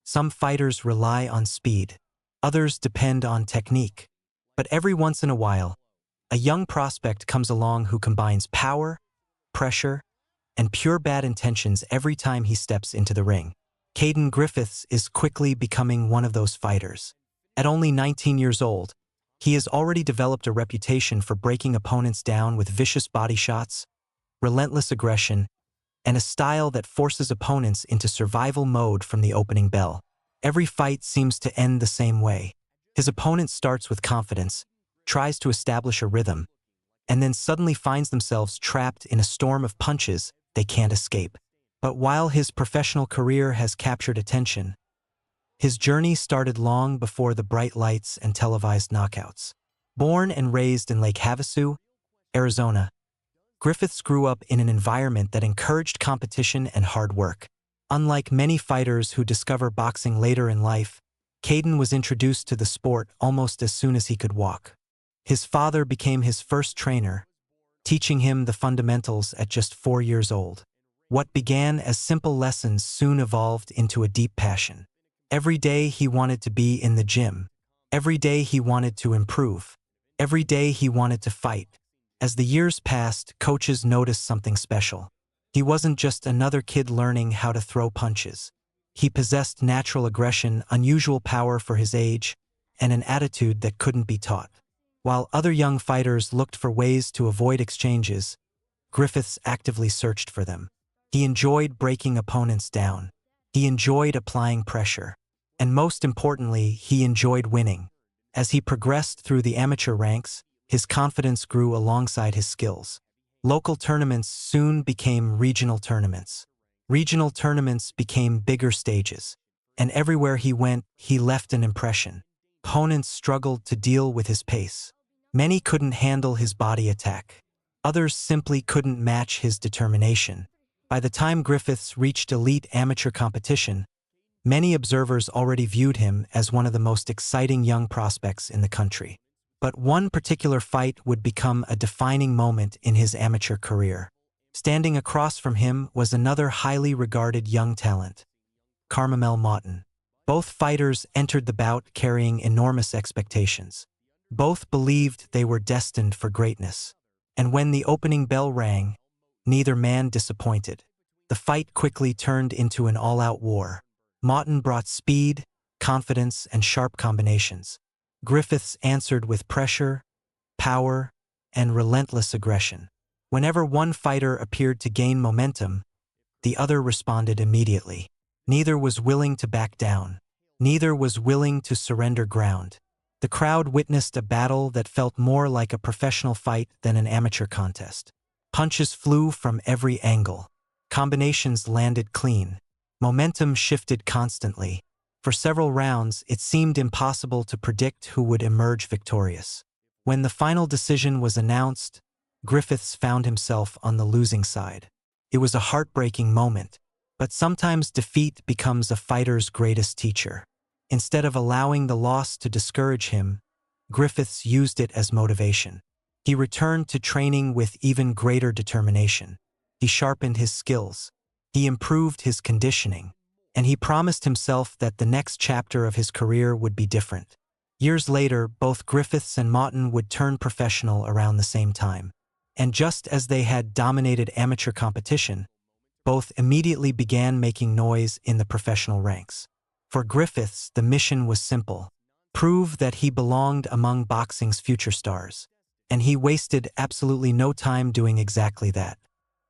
Some fighters rely on speed. Others depend on technique. But every once in a while, a young prospect comes along who combines power, pressure, and pure bad intentions every time he steps into the ring. Caden Griffiths is quickly becoming one of those fighters. At only 19 years old, he has already developed a reputation for breaking opponents down with vicious body shots, relentless aggression, and a style that forces opponents into survival mode from the opening bell. Every fight seems to end the same way. His opponent starts with confidence, tries to establish a rhythm, and then suddenly finds themselves trapped in a storm of punches they can't escape. But while his professional career has captured attention, his journey started long before the bright lights and televised knockouts. Born and raised in Lake Havasu, Arizona, Griffiths grew up in an environment that encouraged competition and hard work. Unlike many fighters who discover boxing later in life, Caden was introduced to the sport almost as soon as he could walk. His father became his first trainer, teaching him the fundamentals at just 4 years old. What began as simple lessons soon evolved into a deep passion. Every day he wanted to be in the gym. Every day he wanted to improve. Every day he wanted to fight. As the years passed, coaches noticed something special. He wasn't just another kid learning how to throw punches. He possessed natural aggression, unusual power for his age, and an attitude that couldn't be taught. While other young fighters looked for ways to avoid exchanges, Griffiths actively searched for them. He enjoyed breaking opponents down. He enjoyed applying pressure. And most importantly, he enjoyed winning. As he progressed through the amateur ranks, his confidence grew alongside his skills. Local tournaments soon became regional tournaments. Regional tournaments became bigger stages. And everywhere he went, he left an impression. Opponents struggled to deal with his pace. Many couldn't handle his body attack. Others simply couldn't match his determination. By the time Griffiths reached elite amateur competition, many observers already viewed him as one of the most exciting young prospects in the country. But one particular fight would become a defining moment in his amateur career. Standing across from him was another highly regarded young talent, Carmamel Moughton. Both fighters entered the bout carrying enormous expectations. Both believed they were destined for greatness. And when the opening bell rang, neither man disappointed. The fight quickly turned into an all-out war. Moughton brought speed, confidence, and sharp combinations. Griffiths answered with pressure, power, and relentless aggression. Whenever one fighter appeared to gain momentum, the other responded immediately. Neither was willing to back down. Neither was willing to surrender ground. The crowd witnessed a battle that felt more like a professional fight than an amateur contest. Punches flew from every angle. Combinations landed clean. Momentum shifted constantly. For several rounds, it seemed impossible to predict who would emerge victorious. When the final decision was announced, Griffiths found himself on the losing side. It was a heartbreaking moment, but sometimes defeat becomes a fighter's greatest teacher. Instead of allowing the loss to discourage him, Griffiths used it as motivation. He returned to training with even greater determination. He sharpened his skills. He improved his conditioning. And he promised himself that the next chapter of his career would be different. Years later, both Griffiths and Moughton would turn professional around the same time. And just as they had dominated amateur competition, both immediately began making noise in the professional ranks. For Griffiths, the mission was simple: prove that he belonged among boxing's future stars. And he wasted absolutely no time doing exactly that.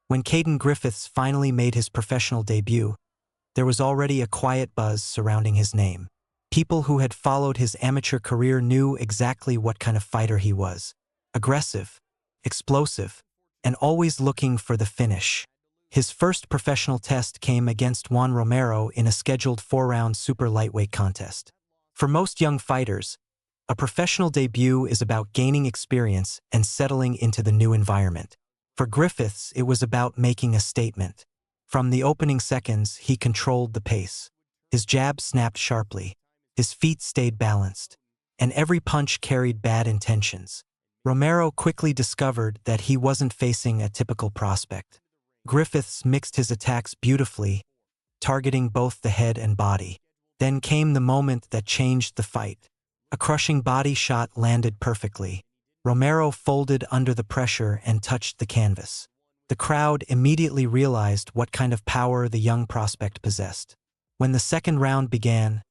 When Caden Griffiths finally made his professional debut, there was already a quiet buzz surrounding his name. People who had followed his amateur career knew exactly what kind of fighter he was: aggressive, explosive, and always looking for the finish. His first professional test came against Juan Romero in a scheduled 4-round super lightweight contest. For most young fighters, a professional debut is about gaining experience and settling into the new environment. For Griffiths, it was about making a statement. From the opening seconds, he controlled the pace. His jab snapped sharply. His feet stayed balanced. And every punch carried bad intentions. Romero quickly discovered that he wasn't facing a typical prospect. Griffiths mixed his attacks beautifully, targeting both the head and body. Then came the moment that changed the fight. A crushing body shot landed perfectly. Romero folded under the pressure and touched the canvas. The crowd immediately realized what kind of power the young prospect possessed. When the second round began,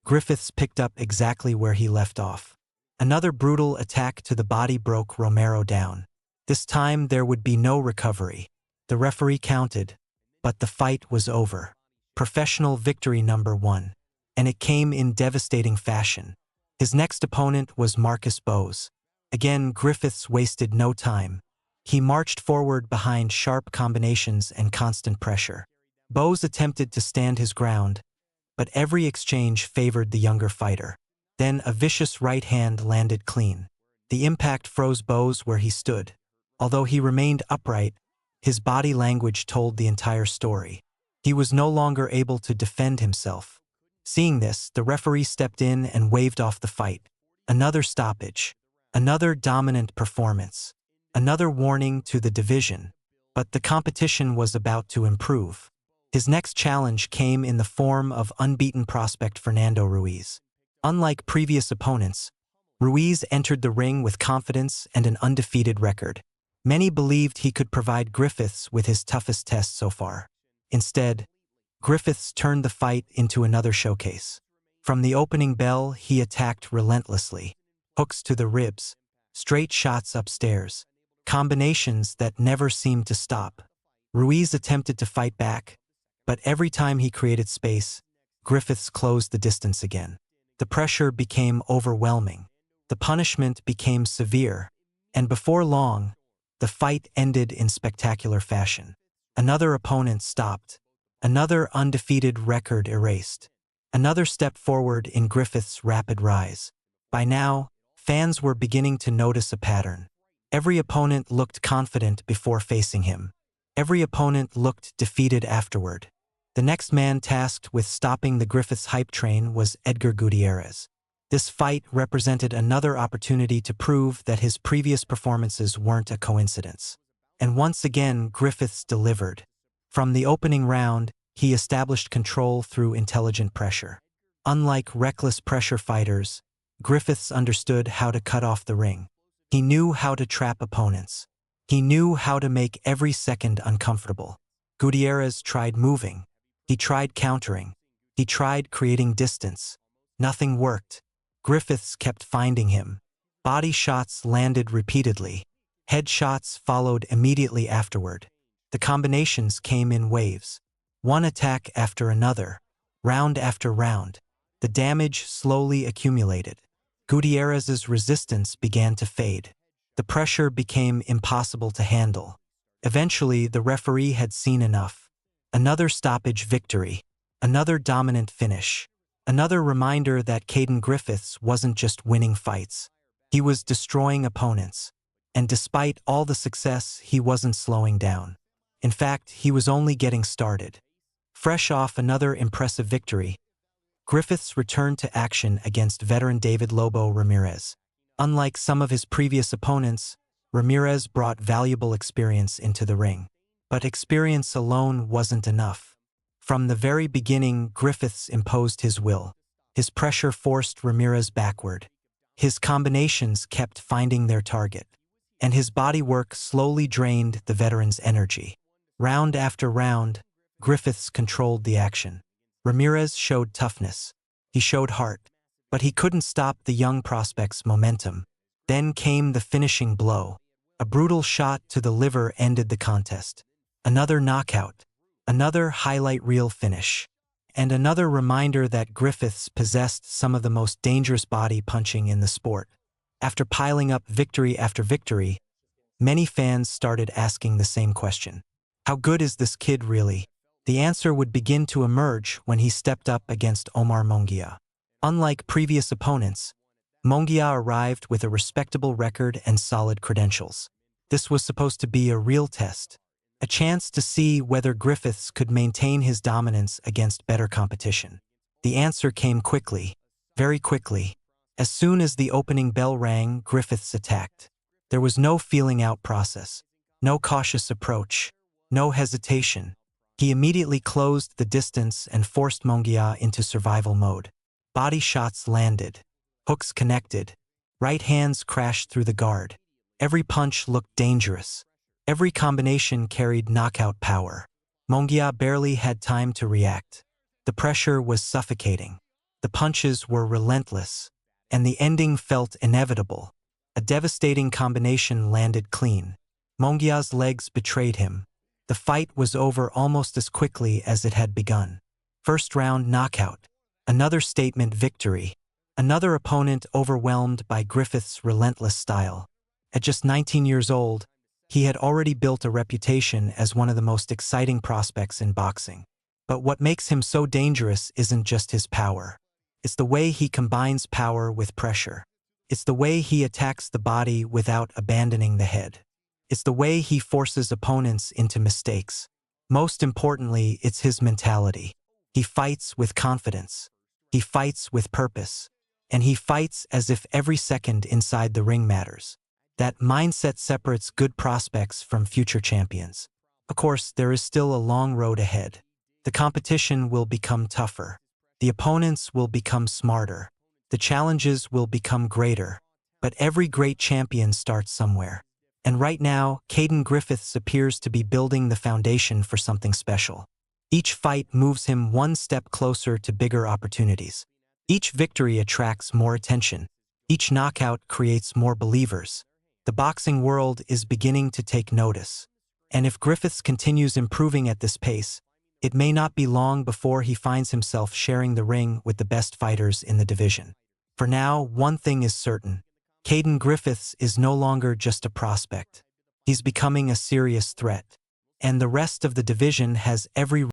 Griffiths picked up exactly where he left off. Another brutal attack to the body broke Romero down. This time there would be no recovery. The referee counted, but the fight was over. Professional victory number 1. And it came in devastating fashion. His next opponent was Marcus Bowes. Again, Griffiths wasted no time. He marched forward behind sharp combinations and constant pressure. Bowes attempted to stand his ground, but every exchange favored the younger fighter. Then a vicious right hand landed clean. The impact froze Bowes where he stood. Although he remained upright, his body language told the entire story. He was no longer able to defend himself. Seeing this, the referee stepped in and waved off the fight. Another stoppage. Another dominant performance. Another warning to the division. But the competition was about to improve. His next challenge came in the form of unbeaten prospect Fernando Ruiz. Unlike previous opponents, Ruiz entered the ring with confidence and an undefeated record. Many believed he could provide Griffiths with his toughest test so far. Instead, Griffiths turned the fight into another showcase. From the opening bell, he attacked relentlessly. Hooks to the ribs, straight shots upstairs, combinations that never seemed to stop. Ruiz attempted to fight back, but every time he created space, Griffiths closed the distance again. The pressure became overwhelming. The punishment became severe, and before long, the fight ended in spectacular fashion. Another opponent stopped. Another undefeated record erased. Another step forward in Griffiths' rapid rise. By now, fans were beginning to notice a pattern. Every opponent looked confident before facing him. Every opponent looked defeated afterward. The next man tasked with stopping the Griffiths hype train was Edgar Gutierrez. This fight represented another opportunity to prove that his previous performances weren't a coincidence. And once again, Griffiths delivered. From the opening round, he established control through intelligent pressure. Unlike reckless pressure fighters, Griffiths understood how to cut off the ring. He knew how to trap opponents. He knew how to make every second uncomfortable. Gutierrez tried moving. He tried countering. He tried creating distance. Nothing worked. Griffiths kept finding him. Body shots landed repeatedly. Head shots followed immediately afterward. The combinations came in waves. One attack after another, round after round. The damage slowly accumulated. Gutierrez's resistance began to fade. The pressure became impossible to handle. Eventually, the referee had seen enough. Another stoppage victory. Another dominant finish. Another reminder that Caden Griffiths wasn't just winning fights. He was destroying opponents. And despite all the success, he wasn't slowing down. In fact, he was only getting started. Fresh off another impressive victory, Griffiths returned to action against veteran David Lobo Ramirez. Unlike some of his previous opponents, Ramirez brought valuable experience into the ring. But experience alone wasn't enough. From the very beginning, Griffiths imposed his will. His pressure forced Ramirez backward. His combinations kept finding their target. And his body work slowly drained the veteran's energy. Round after round, Griffiths controlled the action. Ramirez showed toughness. He showed heart. But he couldn't stop the young prospect's momentum. Then came the finishing blow. A brutal shot to the liver ended the contest. Another knockout. Another highlight reel finish. And another reminder that Griffiths possessed some of the most dangerous body punching in the sport. After piling up victory after victory, many fans started asking the same question. How good is this kid really? The answer would begin to emerge when he stepped up against Omar Mongia. Unlike previous opponents, Mongia arrived with a respectable record and solid credentials. This was supposed to be a real test, a chance to see whether Griffiths could maintain his dominance against better competition. The answer came quickly, very quickly. As soon as the opening bell rang, Griffiths attacked. There was no feeling out process, no cautious approach, no hesitation. He immediately closed the distance and forced Mongia into survival mode. Body shots landed. Hooks connected. Right hands crashed through the guard. Every punch looked dangerous. Every combination carried knockout power. Mongia barely had time to react. The pressure was suffocating. The punches were relentless. And the ending felt inevitable. A devastating combination landed clean. Mongia's legs betrayed him. The fight was over almost as quickly as it had begun. First round knockout. Another statement victory. Another opponent overwhelmed by Griffith's relentless style. At just 19 years old, he had already built a reputation as one of the most exciting prospects in boxing. But what makes him so dangerous isn't just his power. It's the way he combines power with pressure. It's the way he attacks the body without abandoning the head. It's the way he forces opponents into mistakes. Most importantly, it's his mentality. He fights with confidence. He fights with purpose. And he fights as if every second inside the ring matters. That mindset separates good prospects from future champions. Of course, there is still a long road ahead. The competition will become tougher. The opponents will become smarter. The challenges will become greater. But every great champion starts somewhere. And right now, Caden Griffiths appears to be building the foundation for something special. Each fight moves him one step closer to bigger opportunities. Each victory attracts more attention. Each knockout creates more believers. The boxing world is beginning to take notice. And if Griffiths continues improving at this pace, it may not be long before he finds himself sharing the ring with the best fighters in the division. For now, one thing is certain. Caden Griffiths is no longer just a prospect. He's becoming a serious threat. And the rest of the division has every